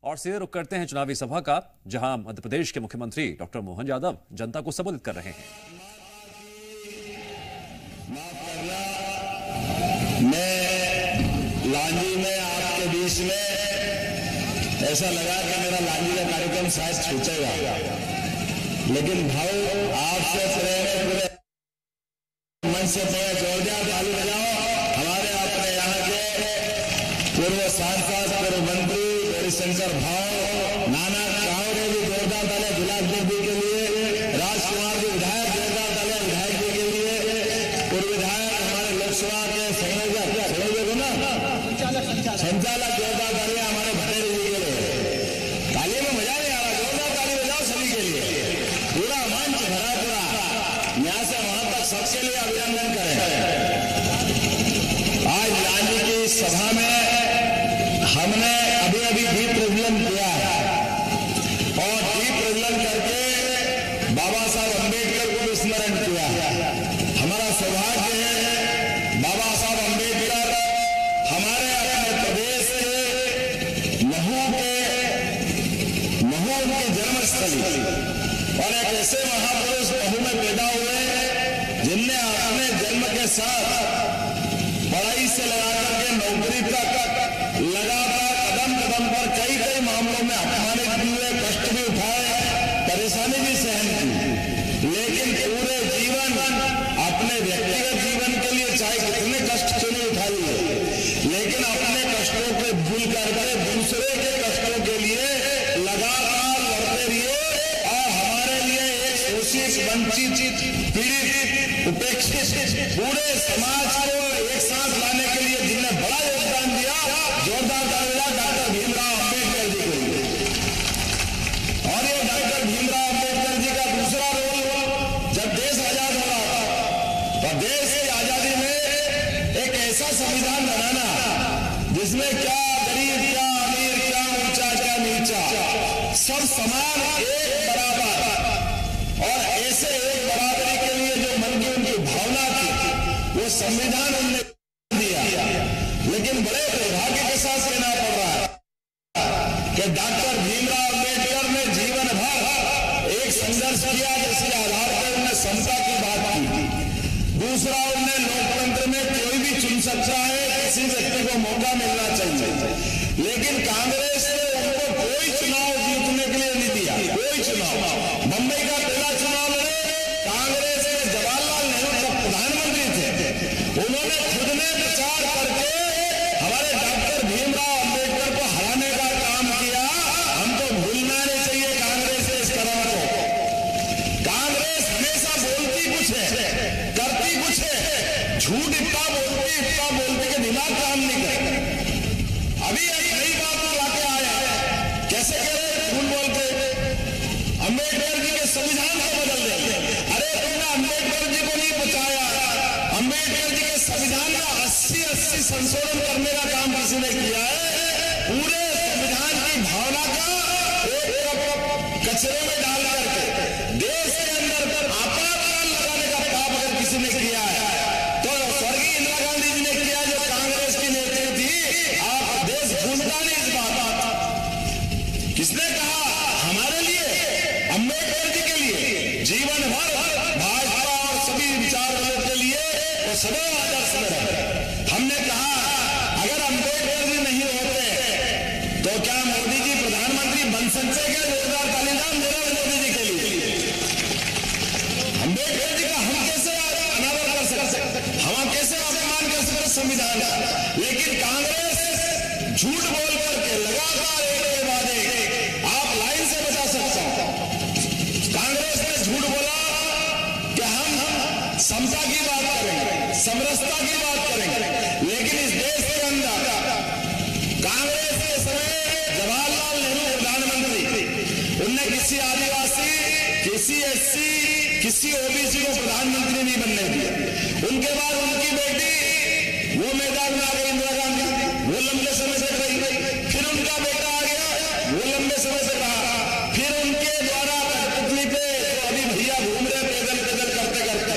और सीधे रुख करते हैं चुनावी सभा का, जहां मध्य प्रदेश के मुख्यमंत्री डॉक्टर मोहन यादव जनता को संबोधित कर रहे हैं। मैं लांजी में आपके बीच में ऐसा लगा कि मेरा लांजी का कार्यक्रम शायद छूटेगा, लेकिन भाई आपसे पूरे मन से बड़ा जोरदार ताली बजाओ। हमारे अपने यहाँ के पूर्व सांसद, पूर्व मंत्री शंकर भाव, नाना राव ने भी जोरदार तालियां, गुलाब देवी के लिए, राजकुमार जी विधायक जोरदार तालियां विधायक जी के लिए, पूर्व विधायक हमारे लोकसभा के संयोजक ना संचालक जोरदार तालियां हमारे भटेर जी के लिए। ताली में मजा नहीं आ रहा, जोरदार ताली बजाओ सभी के लिए। पूरा मंच भरा पूरा, यहाँ से वहां तक सबके लिए अभिनंदन करें। आज लांजी की सभा में हमने अभी दीप प्रज्वलन किया है और दीप प्रज्वलन करके बाबा साहब अम्बेडकर को स्मरण किया है। हमारा सौभाग्य है, बाबा साहब अम्बेडकर हमारे अपने प्रदेश के महू उनकी जन्मस्थली और एक ऐसे महापुरुष महू में पैदा हुए जिनने अपने जन्म के साथ पढ़ाई से लगाकर के नौकरी तक लगातार कदम पर कई मामलों में अपमानित भी हुए, कष्ट भी उठाए, परेशानी भी सहन की, लेकिन पूरे जीवन अपने व्यक्तिगत जीवन के लिए चाहे कितने कष्ट क्यों नहीं उठा लिए, लेकिन अपने कष्टों को भूल करके दूसरे के कष्टों के लिए लगातार लड़ते रहिए और हमारे लिए एक शोषित, वंचित, पीड़ित, उपेक्षित पूरे समाज को एक साथ लाने के लिए जिन्हें बड़ा योगदान दिया, जोरदार तालियां डॉक्टर भीमराव अम्बेडकर जी को। और ये डॉक्टर भीमराव अम्बेडकर जी का दूसरा रोल, जब देश आजाद हो रहा था तो देश की आजादी में एक ऐसा संविधान बनाना जिसमें क्या गरीब, क्या अमीर, क्या ऊंचा, क्या नीचा, सब समान, एक बराबर, और ऐसे एक बराबरी के लिए जो मन की उनकी भावना थी वो संविधान उनने दिया। लेकिन बड़े दुर्भाग्य के साथ कहना पड़ रहा है कि डॉक्टर भीमराव अम्बेडकर ने जीवन भर एक संघर्ष किया जिसके आधार पर उन्होंने समता की बात की। दूसरा, उन्हें लोकतंत्र में कोई भी चुन सकता है, किसी व्यक्ति को मौका मिलना चाहिए, लेकिन कांग्रेस ने उनको कोई चुनाव जीतने के लिए नहीं दिया, कोई चुनाव। बंबई का पहला चुनाव लड़े कांग्रेस के जवाहरलाल नेहरू जब प्रधानमंत्री थे, उन्होंने खुद ने प्रचार करके हमारे डॉक्टर भीमराव अम्बेडकर को हराने का काम किया। हमको भूलना नहीं चाहिए कांग्रेस के इस कदम को। कांग्रेस हमेशा बोलती कुछ है, करती कुछ है, झूठ इतना बोलती कि दिमाग काम नहीं करता। अभी एक नई बात लाके आया, कैसे कह रहे झूठ बोलते, अम्बेडकर जी के संविधान को बदल देंगे। अरे तुमने अम्बेडकर जी को नहीं बचाया, अम्बेडकर जी के संविधान का 80 संशोधन करने का काम किसी ने किया है। पूरे संविधान की भावना का एक कचरे में डाल करके देश के अंदर आपातकाल लगाने का पाप अगर किसी ने किया है तो स्वर्गीय इंदिरा गांधी जी ने किया, जो कांग्रेस की नेत्री थी। आप देश भूलता नहीं इस बात। किसने कहा? हमारे लिए, अम्बेडकर जी के लिए जीवन भर भाजपा और सभी विचार वालों के लिए वो सदैव आदर्श में रहे। हमने कहा अगर अम्बेडकर जी नहीं होते तो क्या मोदी जी प्रधानमंत्री बन सकते क्या? जोरदार तालियां मेरा मोदी जी के लिए। अम्बेडकर जी का हम कैसे अनादर कर सकते, हम कैसे अपमान कर सकते संविधान का? लेकिन कांग्रेस झूठ बोल करके लगातार एक के बाद एक, आप लाइन से बचा सकते हो। कांग्रेस ने झूठ बोला कि हम समता की बात करेंगे, समरसता की बात करेंगे, लेकिन इस देश के अंदर कांग्रेस के समय जवाहरलाल नेहरू प्रधानमंत्री, उनने किसी आदिवासी, किसी एससी, किसी ओबीसी को प्रधानमंत्री नहीं बनने दिया। उनके बाद उनकी बेटी वो मैदान में आ गई, इंदिरा गांधी, वो लंबे समय तक रही। फिर उनका बेटा आ गया, वो लंबे समय तक रहा। फिर उनके द्वारा कठपुतली पे अभी भैया घूम रहे पैदल करते करते,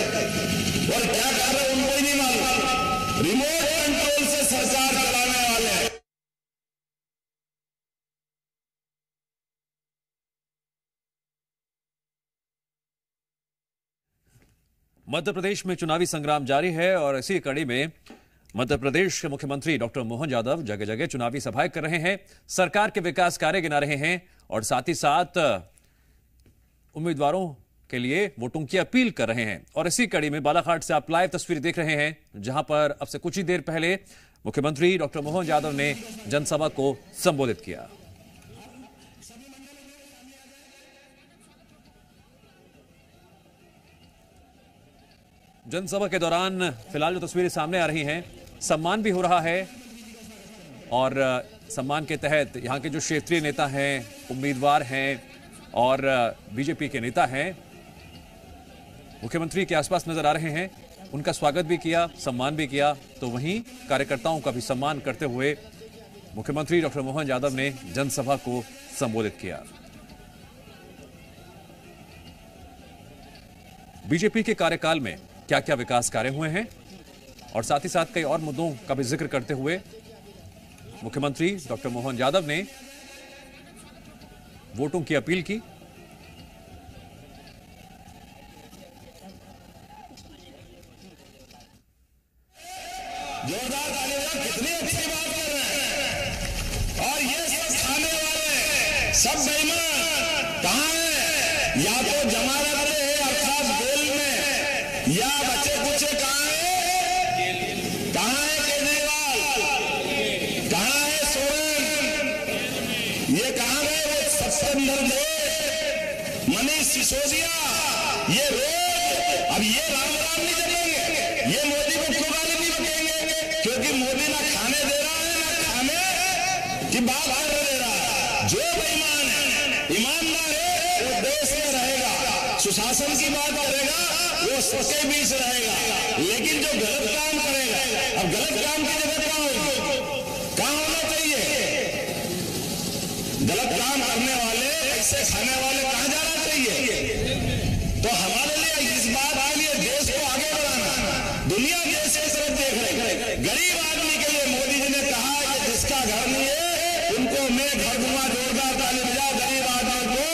और क्या कर रहे उनको ही नहीं मालूम। रिमोट कंट्रोल से सरकार चलाने वाले मध्य प्रदेश में चुनावी संग्राम जारी है और इसी कड़ी में मध्य प्रदेश के मुख्यमंत्री डॉक्टर मोहन यादव जगह जगह चुनावी सभाएं कर रहे हैं, सरकार के विकास कार्य गिना रहे हैं और साथ ही साथ उम्मीदवारों के लिए वोटों की अपील कर रहे हैं। और इसी कड़ी में बालाघाट से आप लाइव तस्वीर देख रहे हैं, जहां पर अब से कुछ ही देर पहले मुख्यमंत्री डॉक्टर मोहन यादव ने जनसभा को संबोधित किया। जनसभा के दौरान फिलहाल जो तस्वीरें सामने आ रही हैं, सम्मान भी हो रहा है और सम्मान के तहत यहां के जो क्षेत्रीय नेता हैं, उम्मीदवार हैं और बीजेपी के नेता हैं, मुख्यमंत्री के आसपास नजर आ रहे हैं। उनका स्वागत भी किया, सम्मान भी किया, तो वहीं कार्यकर्ताओं का भी सम्मान करते हुए मुख्यमंत्री डॉक्टर मोहन यादव ने जनसभा को संबोधित किया। बीजेपी के कार्यकाल में क्या क्या विकास कार्य हुए हैं और साथ ही साथ कई और मुद्दों का भी जिक्र करते हुए मुख्यमंत्री डॉक्टर मोहन यादव ने वोटों की अपील की। जोरदार तालियां, कितनी अच्छी बात कर रहे हैं। और ये सब खाने वाले सब बेईमान कहां है? या तो जमानत पे है अर्थात जेल में, या बच्चे कुचे कहां है? कहां है केजरीवाल? कहां है सोरेन? ये कहां गए? वो सत्तेंद्र दे, मनीष सिसोदिया, ये रोज अब ये राम राम नहीं जपेंगे, ये मोदी को क्यों गाली नहीं बकेंगे? क्योंकि मोदी ना खाने दे रहा है, ना खाने की बात कर दे रहा है। जो बेईमान है, ईमानदार है, वो देश में रहेगा, सुशासन की बात करेगा, वो सबके बीच रहेगा। लेकिन जो गलत काम करेगा, अब गलत काम की जगह क्या होगी? कहां होना चाहिए? गलत काम करने वाले, ऐसे खाने वाले कहां जाना चाहिए? तो हमारे लिए इस बात के लिए देश को आगे बढ़ाना, दुनिया देश की तरफ देख रही है। गरीब आदमी के लिए मोदी जी ने कहा कि जिसका घर नहीं है उनको मैं घर दूंगा। जोरदार ताली बजाओ। गरीब आदमी को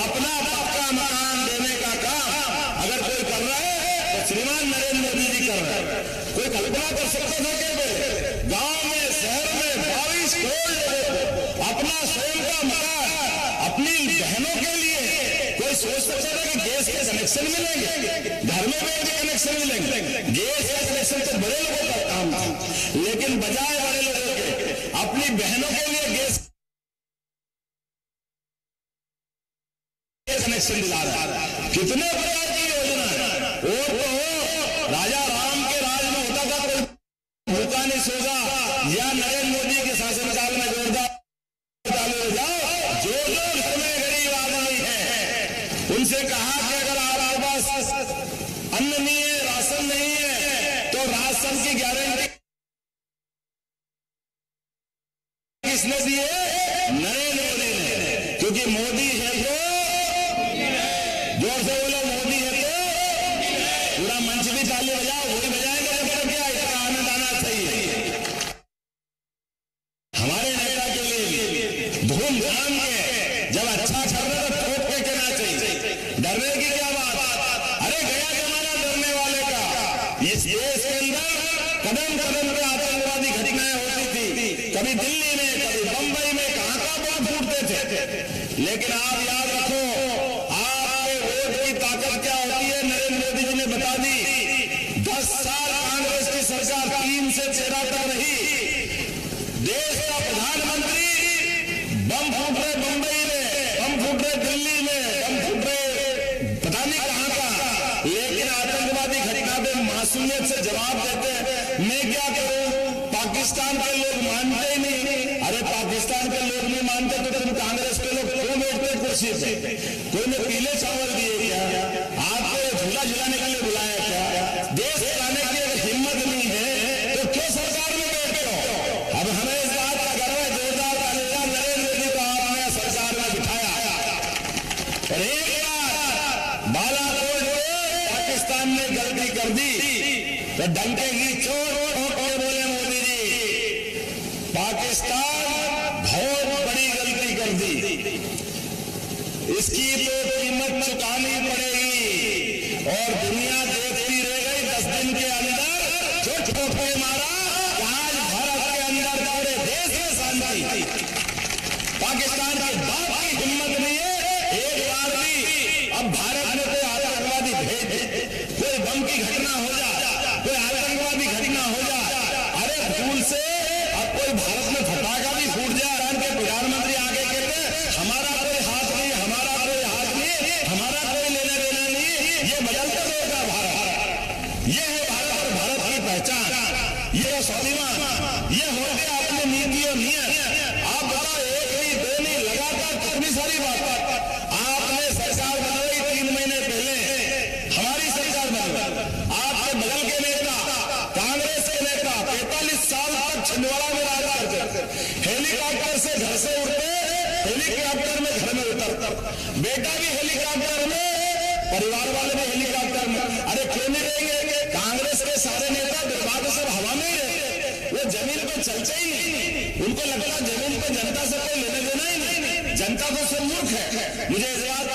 अपना पक्का मकान देने का काम अगर कोई कर रहा है तो श्रीमान नरेंद्र मोदी जी कर रहे हैं। कोई कल्पना कर सकते थे कि गांव में, शहर में 22 करोड़ लोगों को अपना स्वयं का मकान अपनी बहनों के लिए कोई सोच सकता था कि गैस के कनेक्शन मिलेंगे, घर में भी कनेक्शन मिलेंगे? गैस का कनेक्शन तो बड़े लोगों का काम था, लेकिन बजाय बड़े लोगों के अपनी बहनों के लिए गैस कनेक्शन दिला रहा है। कितने प्रकार की योजना है। और तो राजा राम के राज में होता था कोई भूखा नहीं सोगा, या नरेंद्र मोदी के शासनकाल में जोरदार ताली बजाओ। जो लोग इसमें गरीब आदमी है उनसे कहा कि अगर आपके पास अन्न नहीं है, राशन नहीं है, तो राशन की गारंटी किसने दी है? नरेंद्र मोदी ने। क्योंकि मोदी है जो, जोर से बोलो, मोदी है तो पूरा मंच भी ताली बजाओ, वही बजाएंगे जब क्या इसका आनंद आना चाहिए। हमारे नेता के लिए धूमधाम के जब अच्छा कर रहे तो ठोक के कहना चाहिए, डरने की क्या बात? अरे गया जमाना डरने वाले का। इस देश के अंदर कदम कदम पे आतंकवादी घटनाएं होती थी, कभी दिल्ली में, कभी बंबई में, कहां बम फूटते थे। लेकिन आप याद रखो, आपके वोट की ताकत क्या होती है नरेंद्र मोदी जी ने बता दी। 10 साल कांग्रेस की सरकार 3 से 13 तक रही, देश का प्रधानमंत्री बम फूट रहे बंबई में, बम फूट रहे दिल्ली में, बम फूट रहे पता नहीं कहां का, लेकिन आतंकवादी घटना पे मासूमियत से जवाब देते हैं। मैं क्या करूं? पाकिस्तान के लोग मानते ही नहीं। अरे पाकिस्तान के लोग नहीं मानते तो तुम कांग्रेस के लोग क्यों बैठते कुर्सी पे? कोई ने पीले चावल दिए क्या? आपको झूला झुलाने के लिए बुलाया क्या? देश चलाने की अगर हिम्मत नहीं है तो क्यों सरकार में बैठते हो? अब हमें इस बात का गर्व है। जोरदार तालियां। नरेंद्र मोदी को आपने सरकार में बिठाया और एक बार बालाकोट में पाकिस्तान ने गलती कर दी तो डंके की चोट ठोक बोले मोदी जी, पाकिस्तान बहुत बड़ी गलती कर दी, इसकी तो कीमत चुकानी पड़ेगी और दुनिया देखती रहे। पाकिस्तान के बाप की हिम्मत नहीं है एक बार भी अब भारत में कोई आतंकवादी भेज दे, कोई बम की घटना हो जाए, कोई आतंकवादी घटना हो जाए, अरे भूल से अब कोई भारत में फटाका भी फूट जाए, के प्रधानमंत्री आगे कहते हैं हमारा कोई हाथ नहीं, हमारा कोई हाथ नहीं, हमारा कोई लेना देना नहीं, ये बदलता रहेगा भारत। ये है भारत और भारत की पहचान, ये स्वाभिमान, ये होते अपने नीति और नियत। आप बताओ एक नहीं दो नहीं लगातार कितनी सारी बात आपने सरकार बनाई 3 महीने पहले, हमारी सरकार बनाई, आपके बगल के नेता कांग्रेस के नेता 45 साल तक छिंदवाड़ा में राज करते, हेलीकॉप्टर से घर से उड़ते, हेलीकॉप्टर में घर में उतरता, बेटा भी हेलीकॉप्टर में, परिवार वाले भी हेलीकॉप्टर में। अरे क्यों नहीं रहेंगे? कांग्रेस के सारे नेता दुर्भाग्य से हवा में ही रहते, वो जमीन पर चलते ही नहीं, उनको लगता जमीन पर जनता से कोई लेने देना ही नहीं, जनता तो सब मूर्ख है। मुझे इस बात